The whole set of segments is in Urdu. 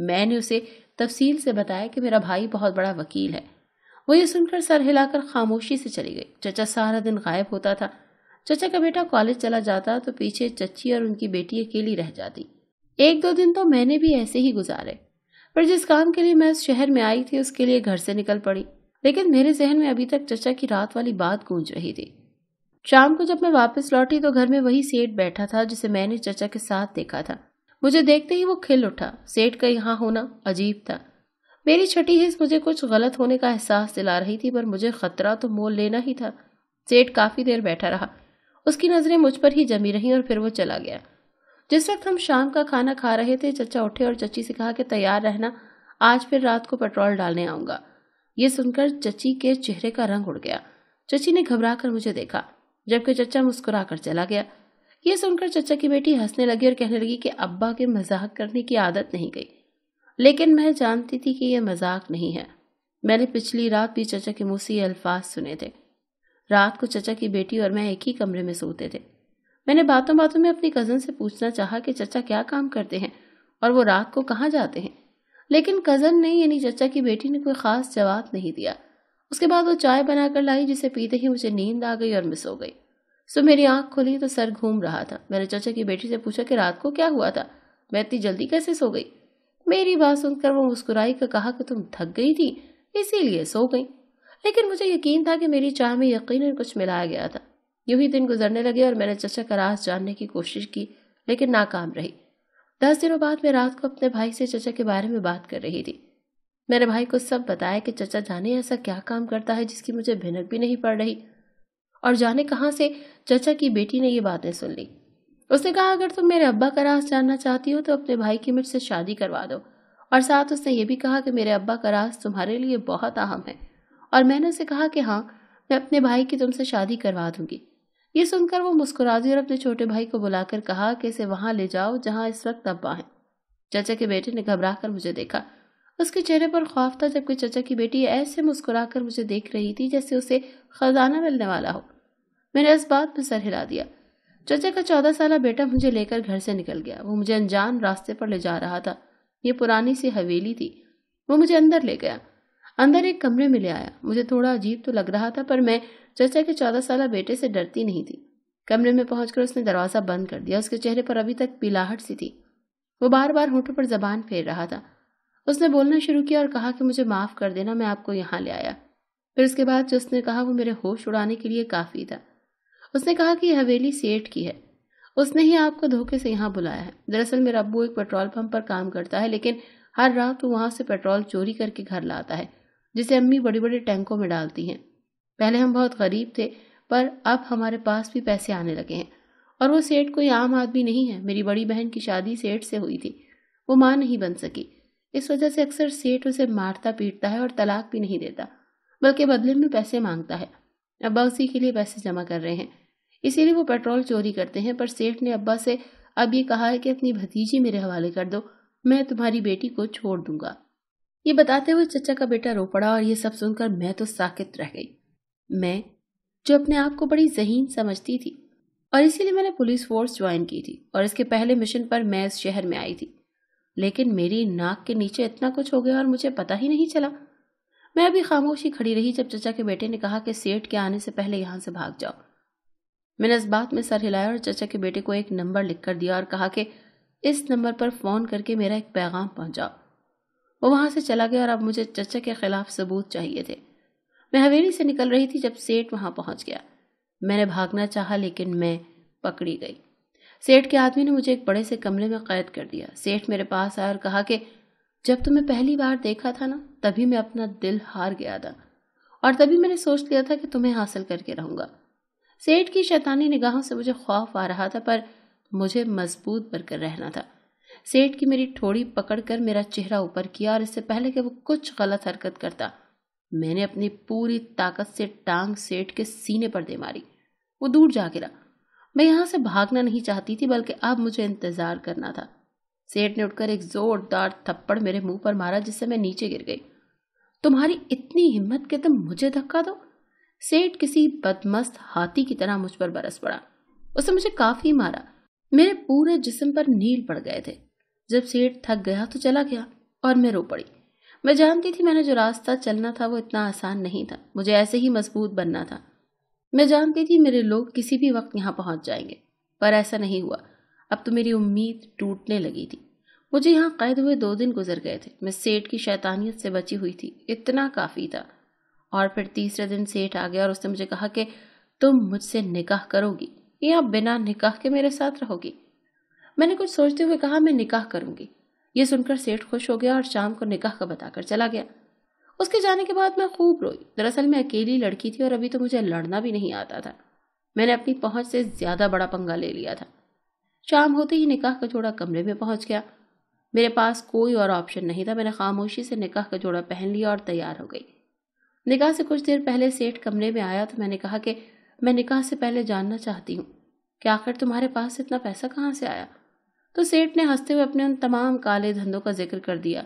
میں نے اسے تفصیل سے بتایا کہ میرا بھائی بہت بڑا وکیل ہے۔ وہ یہ سن کر سر ہلا کر خاموشی سے چلی گئی۔ چچا سارا دن غائب ہوتا تھا۔ چچا کا بیٹا کالج چلا جاتا تو پیچھے چچی اور ان کی بیٹی اکیلی رہ جاتی۔ 1-2 دن تو میں نے بھی ایسے ہی گزارے، پر جس کام کے لیے میں اس شہر میں آئی تھی اس کے لیے گھر سے نکل پڑی، لیکن میرے ذہن میں ابھی تک چچا کی رات والی بات گونج رہی تھی۔ شام کو جب میں واپس لوٹی تو گھر میں وہی سیٹ بیٹھا تھا جسے میں نے چچا کے ساتھ دیکھا تھا۔ مجھے دیکھتے ہی وہ کھل اٹھا۔ سیٹ کا یہاں ہونا عجیب تھا۔ میری چھٹی حس مجھے کچھ غلط ہونے کا احساس دلا رہی تھی، پر مجھے خطرہ تو مول لینا ہی تھا۔ سیٹ کافی دیر بیٹھا رہا، اس کی نظریں مجھ پر ہی جمی رہیں اور پھر وہ چلا گیا۔ جس وقت ہم شام کا کھانا کھا رہے تھے، چچا اٹھے اور چچی سے کہا کہ تیار رہنا، آج پھر رات کو پیٹرول ڈالنے آؤں گا۔ یہ سن کر چچی کے چہرے کا رنگ اڑ گیا۔ چچی نے گھبرا کر مجھے دیکھا، جبکہ چچا مسکرا کر چلا گیا۔ یہ سن کر چچا کی بیٹی ہنسنے لگی اور کہنے لگی کہ ابا کے مذاق کرنے کی عادت نہیں گئی، لیکن میں جانتی تھی کہ یہ مذاق نہیں ہے۔ میں نے پچھلی رات بھی چچا کے منہ سے یہ الفاظ سنے تھے۔ رات کو چچا کی بیٹی اور میں ایک ہی کمرے میں سوتے تھے۔ میں نے باتوں باتوں میں اپنی کزن سے پوچھنا چاہا کہ چچا کیا کام کرتے ہیں اور وہ رات کو کہاں جاتے ہیں، لیکن کزن نے یعنی چچا کی بیٹی نے کوئی خاص جواب نہیں دیا۔ اس کے بعد وہ چائے بنا کر لائی، جسے پیتے ہی مجھے نیند آ گئی اور میں سو گئی۔ میری آنکھ کھلی تو سر گھوم رہا تھا۔ میں نے چچا کی بیٹی سے پوچھا کہ رات کو کیا ہوا تھا، میں اتنی جلدی کیسے سو گئی؟ میری بات سن کر وہ مسکرائی کر کہا کہ تم تھک گئی تھی اسی لیے سو گئی، لیکن مجھے یقین تھا کہ میری چائے میں یقیناً کچھ ملایا گیا تھا۔ یوں ہی دن گزرنے لگے اور میں نے چچا کا راز جاننے کی کوشش کی، لیکن ناکام رہی۔ 10 دنوں بعد میں رات کو اپنے بھائی سے چچا کے بارے میں بات کر رہی تھی۔ میرے بھائی کو سب بتایا کہ چچا جانے ایسا کیا کام کرتا ہے جس کی مجھے بھنک بھی نہیں پڑ رہی، اور جانے کہاں سے چچا کی بیٹی نے یہ باتیں سن لی۔ اس نے کہا اگر تم میرے ابا کا راز جاننا چاہتی ہو تو اپنے بھائی کی مجھ سے شادی کروا دو، اور ساتھ اس نے یہ بھی کہا کہ میرے ابا کا راز تمہارے لیے بہت اہم ہے، اور میں نے اسے کہا کہ ہاں میں اپنے بھائی کی تم سے شادی کروا دوں گی۔ یہ سن کر وہ مسکرا دی اور اپنے چھوٹے بھائی کو بلا کر کہا کہ اسے وہاں لے جاؤ جہاں اس وقت ابا ہیں۔ چچا کے بیٹے نے گھبرا کر مجھے دیکھا۔ اس کے چہرے پر خوف تھا، جبکہ چچا کی بیٹی ایسے مسکرا کر مجھے دیکھ رہی تھی جیسے اسے خزانہ ملنے والا ہو۔ میں نے اس بات پہ سر ہلا دیا۔ چچا کا 14 سالہ بیٹا مجھے لے کر گھر سے نکل گیا۔ وہ مجھے انجان راستے پر لے جا رہا تھا۔ یہ پرانی سی حویلی تھی۔ وہ مجھے اندر لے گیا، اندر ایک کمرے میں لے آیا۔ مجھے تھوڑا عجیب تو لگ رہا تھا، پر میں چچا کے 14 سالہ بیٹے سے ڈرتی نہیں تھی۔ کمرے میں پہنچ کر اس نے دروازہ بند کر دیا۔ اس کے چہرے پر ابھی تک پیلاہٹ سی تھی۔ وہ بار بار ہونٹوں پر زبان پھیر رہا تھا۔ اس نے بولنا شروع کیا اور کہا کہ مجھے معاف کر دینا، میں آپ کو یہاں لے آیا۔ پھر اس کے بعد جو اس نے کہا وہ میرے ہوش اڑانے کے لیے کافی تھا۔ اس نے کہا کہ یہ حویلی سیٹھ کی ہے، اس نے ہی آپ کو دھوکے سے یہاں بلایا ہے۔ دراصل میرا ابو ایک پیٹرول پمپ پر کام کرتا ہے، لیکن ہر رات وہ وہاں سے پیٹرول چوری کر کے گھر لاتا ہے، جسے امی بڑی بڑی ٹینکوں میں ڈالتی ہیں۔ پہلے ہم بہت غریب تھے، پر اب ہمارے پاس بھی پیسے آنے لگے ہیں، اور وہ سیٹھ کوئی عام آدمی نہیں ہے۔ میری بڑی بہن کی شادی سیٹھ سے ہوئی تھی، وہ ماں نہیں بن سکی، اس وجہ سے اکثر سیٹھ اسے مارتا پیٹتا ہے اور طلاق بھی نہیں دیتا، بلکہ بدلے میں پیسے مانگتا ہے۔ ابا اسی کے لیے پیسے جمع کر رہے ہیں، اسی لیے وہ پیٹرول چوری کرتے ہیں۔ پر سیٹھ نے ابا سے اب یہ کہا ہے کہ اپنی بھتیجی میرے حوالے کر دو، میں تمہاری بیٹی کو چھوڑ دوں گا۔ یہ بتاتے ہوئے چچا کا بیٹا رو پڑا، اور یہ سب سن کر میں تو ساکت رہ گئی۔ میں جو اپنے آپ کو بڑی ذہین سمجھتی تھی، اور اسی لیے میں نے پولیس فورس جوائن کی تھی، اور اس کے پہلے مشن پر میں اس شہر میں آئی تھی، لیکن میری ناک کے نیچے اتنا کچھ ہو گیا اور مجھے پتہ ہی نہیں چلا۔ میں ابھی خاموشی کھڑی رہی جب چچا کے بیٹے نے کہا کہ سیٹھ کے آنے سے پہلے یہاں سے بھاگ جاؤ۔ میں نے اس بات میں سر ہلایا اور چچا کے بیٹے کو ایک نمبر لکھ کر دیا اور کہا کہ اس نمبر پر فون کر کے میرا ایک پیغام پہنچاؤ۔ وہ وہاں سے چلا گیا اور اب مجھے چچا کے خلاف ثبوت چاہیے تھے۔ میں حویلی سے نکل رہی تھی جب سیٹھ وہاں پہنچ گیا۔ میں نے بھاگنا چاہا، لیکن میں پکڑی گئی۔ سیٹھ کے آدمی نے مجھے ایک بڑے سے کمرے میں قید کر دیا۔ سیٹھ میرے پاس آیا اور کہا کہ جب تمہیں پہلی بار دیکھا تھا نا، تبھی میں اپنا دل ہار گیا تھا، اور تبھی میں نے سوچ لیا تھا کہ تمہیں حاصل کر کے رہوں گا۔ سیٹھ کی شیطانی نگاہوں سے مجھے خوف آ رہا تھا، پر مجھے مضبوط بن کر رہنا تھا۔ سیٹھ کی میری ٹھوڑی پکڑ کر میرا چہرہ اوپر کیا، اور اس سے پہلے کہ وہ کچھ غلط حرکت کرتا، میں نے اپنی پوری طاقت سے ٹانگ سیٹھ کے سینے پر دے ماری۔ وہ دور جا گرا۔ میں یہاں سے بھاگنا نہیں چاہتی تھی، بلکہ اب مجھے انتظار کرنا تھا۔ سیٹھ نے اٹھ کر ایک زوردار تھپڑ میرے منہ پر مارا، جس سے میں نیچے گر گئی۔ تمہاری اتنی ہمت کہ تم مجھے دھکا دو؟ سیٹھ کسی بدمست ہاتھی کی طرح مجھ پر برس پڑا۔ اس نے مجھے کافی مارا، میرے پورے جسم پر نیل پڑ گئے تھے۔ جب سیٹھ تھک گیا تو چلا گیا۔ اور میں رو پڑی۔ میں جانتی تھی میں نے جو راستہ چلنا تھا وہ اتنا آسان نہیں تھا، مجھے ایسے ہی مضبوط بننا تھا۔ میں جانتی تھی میرے لوگ کسی بھی وقت یہاں پہنچ جائیں گے، پر ایسا نہیں ہوا۔ اب تو میری امید ٹوٹنے لگی تھی۔ مجھے یہاں قید ہوئے 2 دن گزر گئے تھے، میں سیٹھ کی شیطانیت سے بچی ہوئی تھی، اتنا کافی تھا۔ اور پھر تیسرے دن سیٹھ آ گیا اور اس نے مجھے کہا کہ تم مجھ سے نکاح کرو گی یا بنا نکاح کے میرے ساتھ رہو گی؟ میں نے کچھ سوچتے ہوئے کہا میں نکاح کروں گی۔ یہ سن کر سیٹھ خوش ہو گیا اور شام کو نکاح کا بتا کر چلا گیا۔ اس کے جانے کے بعد میں خوب روئی۔ دراصل میں اکیلی لڑکی تھی اور ابھی تو مجھے لڑنا بھی نہیں آتا تھا۔ میں نے اپنی پہنچ سے زیادہ بڑا پنگا لے لیا تھا۔ شام ہوتے ہی نکاح کا جوڑا کمرے میں پہنچ گیا۔ میرے پاس کوئی اور آپشن نہیں تھا، میں نے خاموشی سے نکاح کا جوڑا پہن لیا اور تیار ہو گئی۔ نکاح سے کچھ دیر پہلے سیٹھ کمرے میں آیا تو میں نے کہا کہ میں نکاح سے پہلے جاننا چاہتی ہوں کہ آخر تمہارے پاس اتنا پیسہ کہاں سے آیا؟ تو سیٹھ نے ہنستے ہوئے اپنے ان تمام کالے دھندوں کا ذکر کر دیا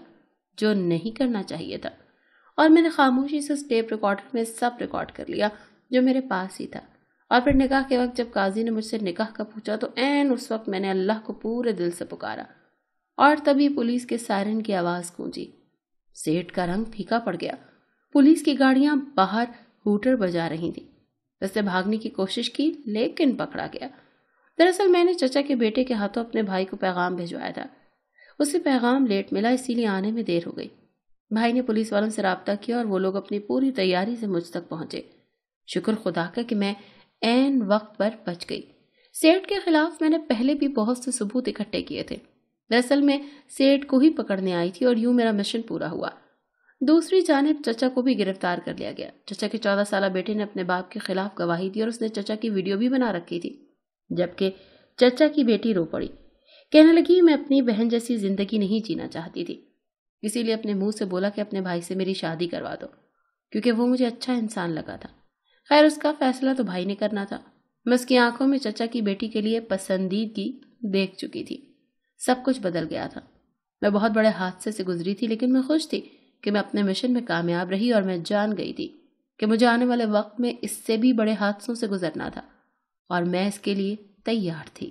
جو نہیں کرنا چاہیے تھا، اور میں نے خاموشی سے اس ٹیپ ریکارڈر میں سب ریکارڈ کر لیا جو میرے پاس ہی تھا۔ اور پھر نکاح کے وقت جب قاضی نے مجھ سے نکاح کا پوچھا تو عین اس وقت میں نے اللہ کو پورے دل سے پکارا، اور تبھی پولیس کے سائرن کی آواز گونجی۔ سیٹھ کا رنگ پھیکا پڑ گیا۔ پولیس کی گاڑیاں باہر ہوٹر بجا رہی تھیں۔ اس نے بھاگنے کی کوشش کی لیکن پکڑا گیا۔ دراصل میں نے چچا کے بیٹے کے ہاتھوں اپنے بھائی کو پیغام بھیجوایا تھا۔ اسے پیغام لیٹ ملا، اسی لیے آنے میں دیر ہو گئی۔ بھائی نے پولیس والوں سے رابطہ کیا اور وہ لوگ اپنی پوری تیاری سے مجھ تک پہنچے۔ شکر خدا کا کہ میں عین وقت پر بچ گئی۔ سیٹھ کے خلاف میں نے پہلے بھی بہت سے ثبوت اکٹھے کیے تھے۔ دراصل میں سیٹھ کو ہی پکڑنے آئی تھی اور یوں میرا مشن پورا ہوا۔ دوسری جانب چچا کو بھی گرفتار کر لیا گیا۔ چچا کے 14 سالہ بیٹے نے اپنے باپ کے خلاف گواہی دی اور اس نے چچا کی ویڈیو بھی بنا رکھی تھی، جبکہ چچا کی بیٹی رو پڑی، کہنے لگی میں اپنی بہن جیسی زندگی نہیں جینا چاہتی تھی، اسی لیے اپنے منہ سے بولا کہ اپنے بھائی سے میری شادی کروا دو، کیونکہ وہ مجھے اچھا انسان لگا تھا۔ خیر اس کا فیصلہ تو بھائی نے کرنا تھا۔ میں اس کی آنکھوں میں چچا کی بیٹی کے لیے پسندیدگی دیکھ چکی تھی۔ سب کچھ بدل گیا تھا۔ میں بہت بڑے حادثے سے گزری تھی، لیکن میں خوش تھی کہ میں اپنے مشن میں کامیاب رہی، اور میں جان گئی تھی کہ مجھے آنے والے وقت میں اس سے بھی بڑے حادثوں سے گزرنا تھا، اور میں اس کے لیے تیار تھی۔